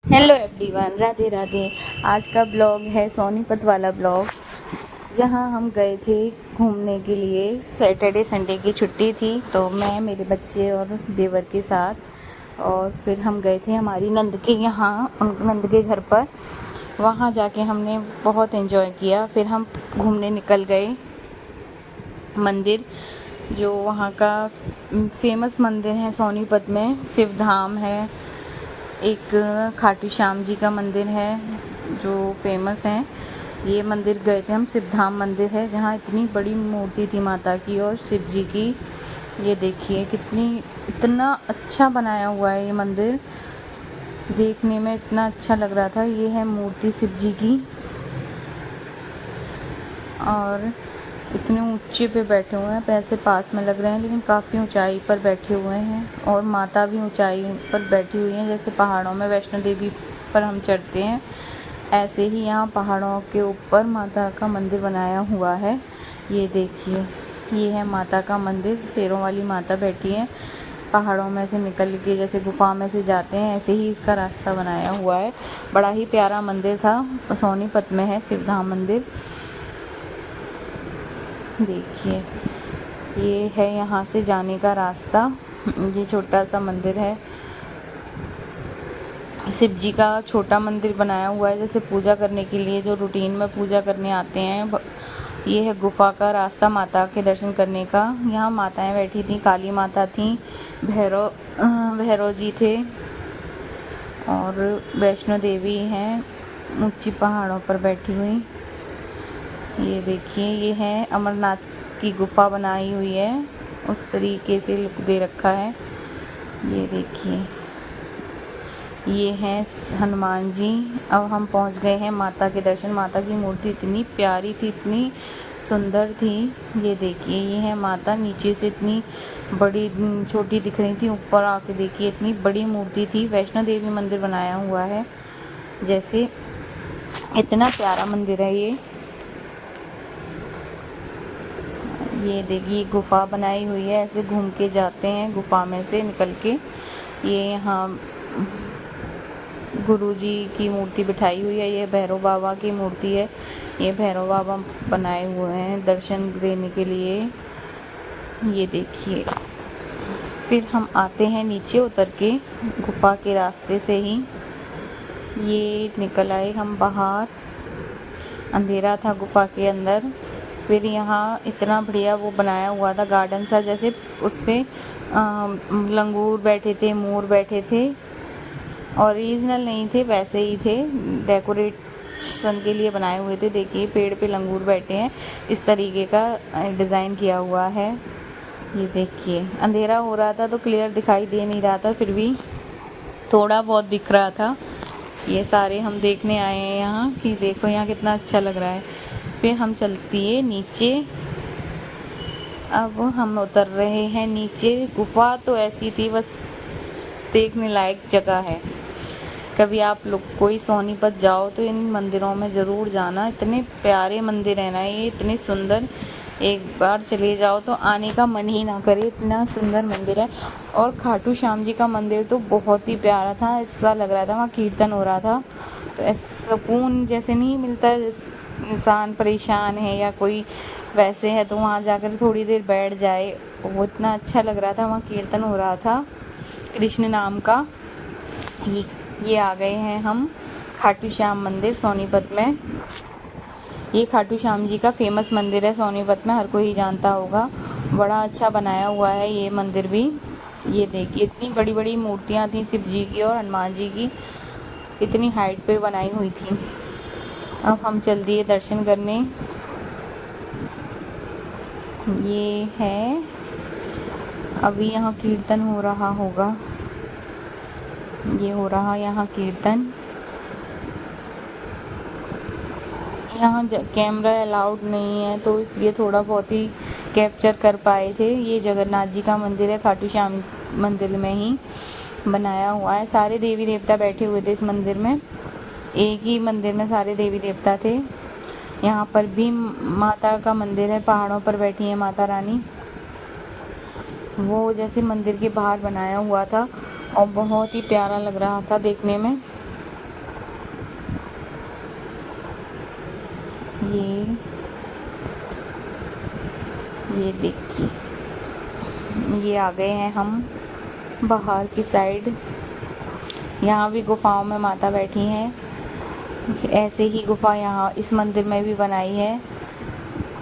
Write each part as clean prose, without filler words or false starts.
Hello everyone, Radhe Radhe. आज का blog है सोनीपत वाला ब्लॉग, जहां हम गए थे घूमने के लिए। सैटरडे संडे की छुट्टी थी तो मैं, मेरे बच्चे और देवर के साथ, और फिर हम गए थे हमारी नंद के यहाँ, नंद के घर पर। वहाँ जाके हमने बहुत एंजॉय किया। फिर हम घूमने निकल गए मंदिर, जो वहाँ का फेमस मंदिर है सोनीपत में, शिव धाम है। एक खाटू श्याम जी का मंदिर है जो फेमस है। ये मंदिर गए थे हम, शिव धाम मंदिर है, जहाँ इतनी बड़ी मूर्ति थी माता की और शिव जी की। ये देखिए इतना अच्छा बनाया हुआ है ये मंदिर, देखने में इतना अच्छा लग रहा था। ये है मूर्ति शिव जी की, और इतने ऊंचे पे बैठे हुए हैं, पैसे पास में लग रहे हैं लेकिन काफ़ी ऊंचाई पर बैठे हुए हैं। और माता भी ऊंचाई पर बैठी हुई हैं, जैसे पहाड़ों में वैष्णो देवी पर हम चढ़ते हैं, ऐसे ही यहाँ पहाड़ों के ऊपर माता का मंदिर बनाया हुआ है। ये देखिए, ये है माता का मंदिर। शेरों वाली माता बैठी है, पहाड़ों में से निकल के जैसे गुफा में से जाते हैं, ऐसे ही इसका रास्ता बनाया हुआ है। बड़ा ही प्यारा मंदिर था, सोनीपत में है शिव धाम मंदिर। देखिए, ये है यहाँ से जाने का रास्ता। ये छोटा सा मंदिर है, शिव जी का छोटा मंदिर बनाया हुआ है, जैसे पूजा करने के लिए जो रूटीन में पूजा करने आते हैं। ये है गुफा का रास्ता माता के दर्शन करने का। यहाँ माताएं बैठी थी, काली माता थी, भैरव जी थे, और वैष्णो देवी हैं ऊंची पहाड़ों पर बैठी हुई। ये देखिए, ये है अमरनाथ की गुफा बनाई हुई है, उस तरीके से लुक दे रखा है। ये देखिए, ये हैं हनुमान जी। अब हम पहुंच गए हैं माता के दर्शन। माता की मूर्ति इतनी प्यारी थी, इतनी सुंदर थी। ये देखिए, ये है माता, नीचे से इतनी बड़ी छोटी दिख रही थी, ऊपर आके देखिए इतनी बड़ी मूर्ति थी। वैष्णो देवी मंदिर बनाया हुआ है, जैसे इतना प्यारा मंदिर है ये देखिए, गुफा बनाई हुई है, ऐसे घूम के जाते हैं गुफा में से निकल के। ये यहाँ गुरु जी की मूर्ति बिठाई हुई है, ये भैरव बाबा की मूर्ति है। ये भैरव बाबा बनाए हुए हैं दर्शन देने के लिए। ये देखिए, फिर हम आते हैं नीचे उतर के गुफा के रास्ते से ही। ये निकल आए हम बाहर, अंधेरा था गुफा के अंदर। फिर यहाँ इतना बढ़िया वो बनाया हुआ था गार्डन सा, जैसे उस पे लंगूर बैठे थे, मोर बैठे थे। ओरिजिनल नहीं थे, वैसे ही थे, डेकोरेशन के लिए बनाए हुए थे। देखिए, पेड़ पे लंगूर बैठे हैं, इस तरीके का डिज़ाइन किया हुआ है। ये देखिए, अंधेरा हो रहा था तो क्लियर दिखाई दे नहीं रहा था, फिर भी थोड़ा बहुत दिख रहा था। ये सारे हम देखने आए हैं यहाँ, कि देखो यहाँ कितना अच्छा लग रहा है। फिर हम चलती है नीचे। अब हम उतर रहे हैं नीचे। गुफा तो ऐसी थी, बस देखने लायक जगह है। कभी आप लोग कोई सोनीपत जाओ तो इन मंदिरों में ज़रूर जाना, इतने प्यारे मंदिर है ना ये, इतने सुंदर। एक बार चले जाओ तो आने का मन ही ना करे, इतना सुंदर मंदिर है। और खाटू श्याम जी का मंदिर तो बहुत ही प्यारा था, ऐसा लग रहा था वहाँ कीर्तन हो रहा था। तो ऐसा सुकून जैसे नहीं मिलता, इंसान परेशान है या कोई वैसे है तो वहाँ जाकर थोड़ी देर बैठ जाए, वो इतना अच्छा लग रहा था। वहाँ कीर्तन हो रहा था कृष्ण नाम का। ये आ गए हैं हम खाटू श्याम मंदिर सोनीपत में। ये खाटू श्याम जी का फेमस मंदिर है सोनीपत में, हर कोई जानता होगा। बड़ा अच्छा बनाया हुआ है ये मंदिर भी। ये देखिए, इतनी बड़ी बड़ी मूर्तियाँ थी शिव जी की और हनुमान जी की, इतनी हाइट पे बनाई हुई थी। अब हम चल दिए दर्शन करने। ये है, अभी यहाँ कीर्तन हो रहा होगा, ये हो रहा यहाँ कीर्तन। यहाँ कैमरा अलाउड नहीं है तो इसलिए थोड़ा बहुत ही कैप्चर कर पाए थे। ये जगन्नाथ जी का मंदिर है, खाटू श्याम मंदिर में ही बनाया हुआ है। सारे देवी देवता बैठे हुए थे इस मंदिर में, एक ही मंदिर में सारे देवी देवता थे। यहाँ पर भी माता का मंदिर है, पहाड़ों पर बैठी है माता रानी। वो जैसे मंदिर के बाहर बनाया हुआ था और बहुत ही प्यारा लग रहा था देखने में। ये ये देखिए, ये आ गए हैं हम बाहर की साइड। यहाँ भी गुफाओं में माता बैठी हैं। ऐसे ही गुफा यहाँ इस मंदिर में भी बनाई है।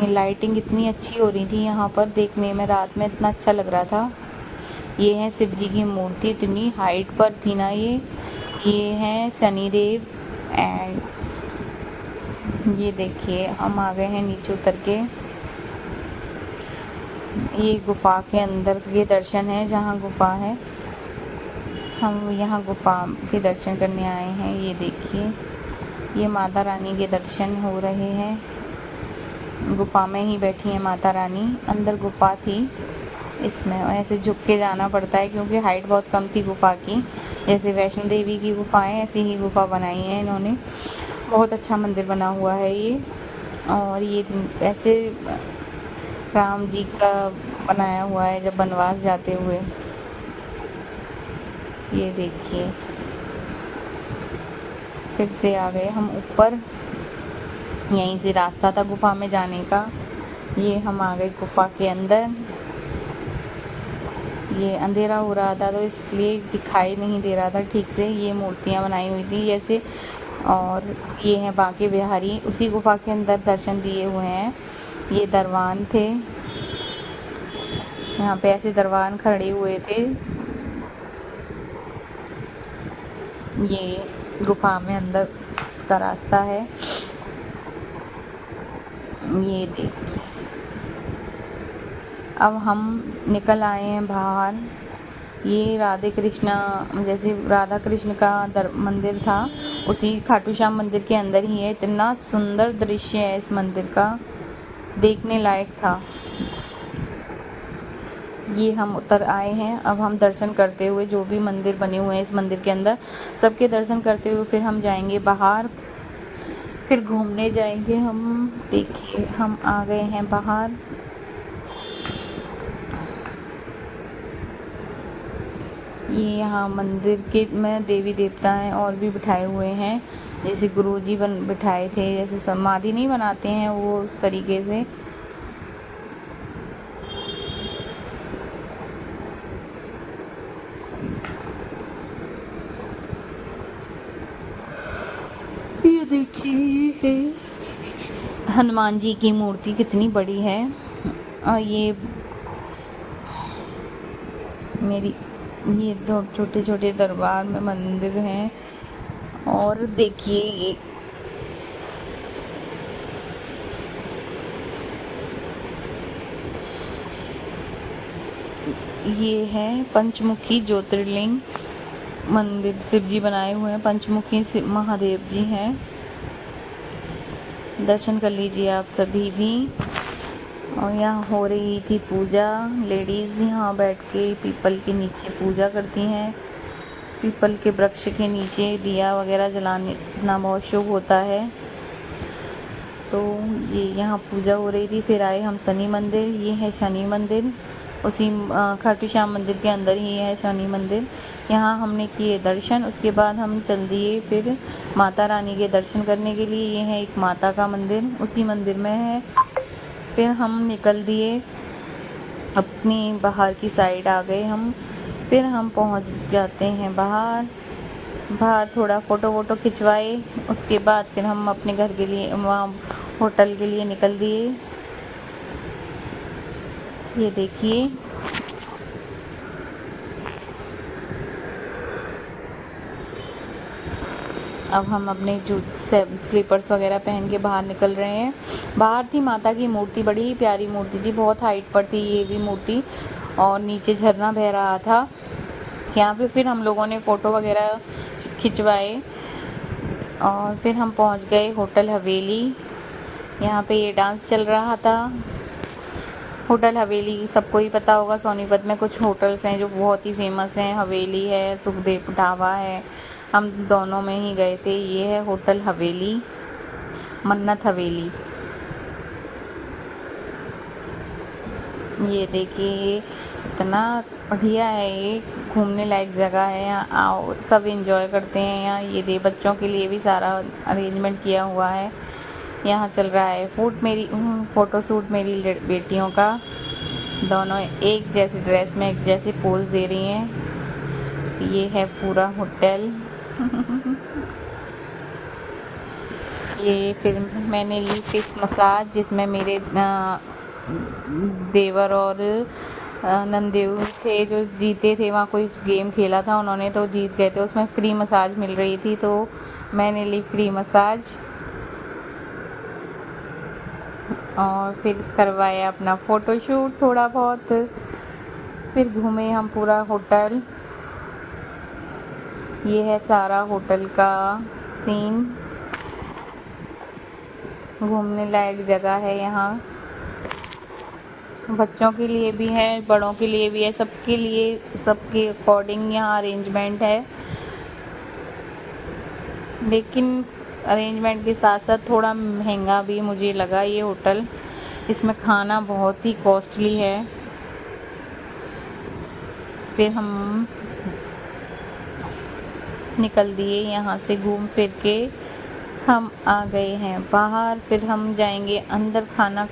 ये लाइटिंग इतनी अच्छी हो रही थी यहाँ पर, देखने में रात में इतना अच्छा लग रहा था। ये है शिव जी की मूर्ति, इतनी हाइट पर थी ना ये हैं शनिदेव। एंड ये देखिए हम आ गए हैं नीचे उतर के। ये गुफा के अंदर के दर्शन है, जहाँ गुफा है हम यहाँ गुफा के दर्शन करने आए हैं। ये देखिए, ये माता रानी के दर्शन हो रहे हैं। गुफा में ही बैठी है माता रानी, अंदर गुफा थी। इसमें ऐसे झुक के जाना पड़ता है क्योंकि हाइट बहुत कम थी गुफा की। जैसे वैष्णो देवी की गुफाएं, ऐसी ही गुफा बनाई है इन्होंने। बहुत अच्छा मंदिर बना हुआ है ये। और ये ऐसे राम जी का बनाया हुआ है जब वनवास जाते हुए। ये देखिए, फिर से आ गए हम ऊपर। यहीं से रास्ता था गुफा में जाने का। ये हम आ गए गुफा के अंदर। ये अंधेरा हो रहा था तो इसलिए दिखाई नहीं दे रहा था ठीक से। ये मूर्तियाँ बनाई हुई थी जैसे। और ये हैं बांके बिहारी, उसी गुफा के अंदर दर्शन दिए हुए हैं। ये दरबान थे, यहाँ पे ऐसे दरबान खड़े हुए थे। ये गुफा में अंदर का रास्ता है। ये देखिए, अब हम निकल आए हैं बाहर। ये राधे कृष्णा, जैसे राधा कृष्ण का मंदिर था, उसी खाटू श्याम मंदिर के अंदर ही है। इतना सुंदर दृश्य है इस मंदिर का, देखने लायक था। ये हम उतर आए हैं। अब हम दर्शन करते हुए, जो भी मंदिर बने हुए हैं इस मंदिर के अंदर, सबके दर्शन करते हुए फिर हम जाएंगे बाहर, फिर घूमने जाएंगे हम। देखिए हम आ गए हैं बाहर। ये यहाँ मंदिर के में देवी देवता हैं और भी बिठाए हुए हैं। जैसे गुरुजी बिठाए थे, जैसे समाधि नहीं बनाते हैं वो, उस तरीके से। ये देखिए हनुमान जी की मूर्ति कितनी बड़ी है। और ये मेरी ये दो छोटे छोटे दरबार में मंदिर हैं। और देखिए ये है पंचमुखी ज्योतिर्लिंग मंदिर, शिव जी बनाए हुए हैं। पंचमुखी महादेव जी हैं, दर्शन कर लीजिए आप सभी भी। और यहाँ हो रही थी पूजा। लेडीज़ यहाँ बैठ के पीपल के नीचे पूजा करती हैं। पीपल के वृक्ष के नीचे दिया वगैरह जलाना बहुत शुभ होता है। तो ये यहाँ पूजा हो रही थी। फिर आए हम शनि मंदिर। ये है शनि मंदिर, उसी खाटू श्याम मंदिर के अंदर ही है शनि मंदिर। यहाँ हमने किए दर्शन। उसके बाद हम चल दिए फिर माता रानी के दर्शन करने के लिए। ये है एक माता का मंदिर, उसी मंदिर में है। फिर हम निकल दिए अपनी बाहर की साइड आ गए हम। फिर हम पहुंच जाते हैं बाहर थोड़ा फ़ोटो वोटो खिंचवाए। उसके बाद फिर हम अपने घर के लिए, वहाँ होटल के लिए निकल दिए। ये देखिए, अब हम अपने स्लीपर्स वगैरह पहन के बाहर निकल रहे हैं। बाहर थी माता की मूर्ति, बड़ी ही प्यारी मूर्ति थी, बहुत हाइट पर थी ये भी मूर्ति। और नीचे झरना बह रहा था। यहाँ पे फिर हम लोगों ने फ़ोटो वगैरह खिंचवाए। और फिर हम पहुँच गए होटल हवेली। यहाँ पे ये डांस चल रहा था। होटल हवेली सबको ही पता होगा, सोनीपत में कुछ होटल्स हैं जो बहुत ही फेमस हैं। हवेली है, सुखदेव ढाबा है, हम दोनों में ही गए थे। ये है होटल हवेली, मन्नत हवेली। ये देखिए इतना बढ़िया है, ये घूमने लायक जगह है। यहाँ आओ, सब एंजॉय करते हैं यहाँ। ये बच्चों के लिए भी सारा अरेंजमेंट किया हुआ है। यहाँ चल रहा है फ़ोटोशूट मेरी बेटियों का। दोनों एक जैसी ड्रेस में एक जैसी पोज दे रही हैं। ये है पूरा होटल। ये फिर मैंने ली फिश मसाज, जिसमें मेरे देवर और नंदेव थे जो जीते थे। वहाँ कोई गेम खेला था उन्होंने, तो जीत गए थे। उसमें फ्री मसाज मिल रही थी, तो मैंने ली फ्री मसाज और फिर करवाया अपना फ़ोटोशूट थोड़ा बहुत। फिर घूमे हम पूरा होटल। ये है सारा होटल का सीन। घूमने लायक जगह है यहाँ। बच्चों के लिए भी है, बड़ों के लिए भी है, सबके लिए, सबके अकॉर्डिंग यहाँ अरेंजमेंट है। लेकिन अरेंजमेंट के साथ साथ थोड़ा महंगा भी मुझे लगा ये होटल। इसमें खाना बहुत ही कॉस्टली है। फिर हम निकल दिए यहाँ से, घूम फिर के हम आ गए हैं बाहर। फिर हम जाएंगे अंदर खाना।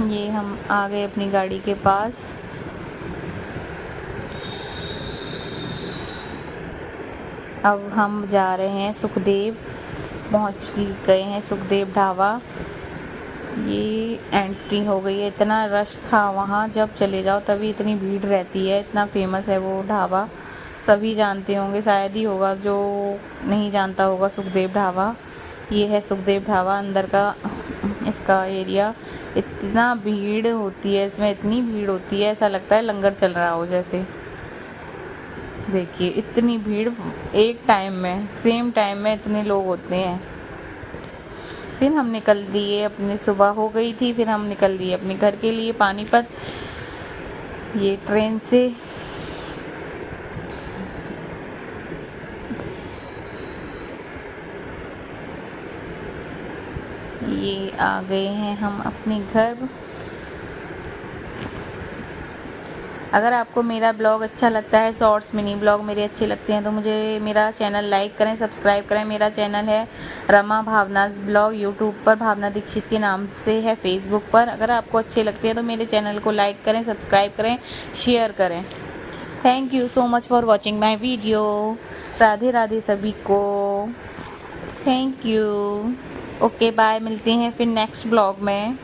ये हम आ गए अपनी गाड़ी के पास। अब हम जा रहे हैं सुखदेव, पहुंच गए हैं सुखदेव ढाबा। ये एंट्री हो गई है। इतना रश था वहाँ, जब चले जाओ तभी इतनी भीड़ रहती है। इतना फेमस है वो ढाबा, सभी जानते होंगे, शायद ही होगा जो नहीं जानता होगा सुखदेव ढाबा। ये है सुखदेव ढाबा, अंदर का इसका एरिया। इतना भीड़ होती है इसमें, इतनी भीड़ होती है, ऐसा लगता है लंगर चल रहा हो जैसे। देखिए इतनी भीड़ एक टाइम में, सेम टाइम में इतने लोग होते हैं। फिर हम निकल दिए अपने, सुबह हो गई थी। फिर हम निकल दिए अपने घर के लिए पानीपत, ये ट्रेन से। ये आ गए हैं हम अपने घर। अगर आपको मेरा ब्लॉग अच्छा लगता है, शॉर्ट्स मिनी ब्लॉग मेरे अच्छे लगते हैं, तो मुझे मेरा चैनल लाइक करें, सब्सक्राइब करें। मेरा चैनल है रमा भावना ब्लॉग, यूट्यूब पर भावना दीक्षित के नाम से है, फेसबुक पर। अगर आपको अच्छे लगते हैं तो मेरे चैनल को लाइक करें, सब्सक्राइब करें, शेयर करें। Thank you so much for watching my video. Radhe Radhe सभी को। Thank you. ओके बाय, मिलते हैं फिर नेक्स्ट ब्लॉग में।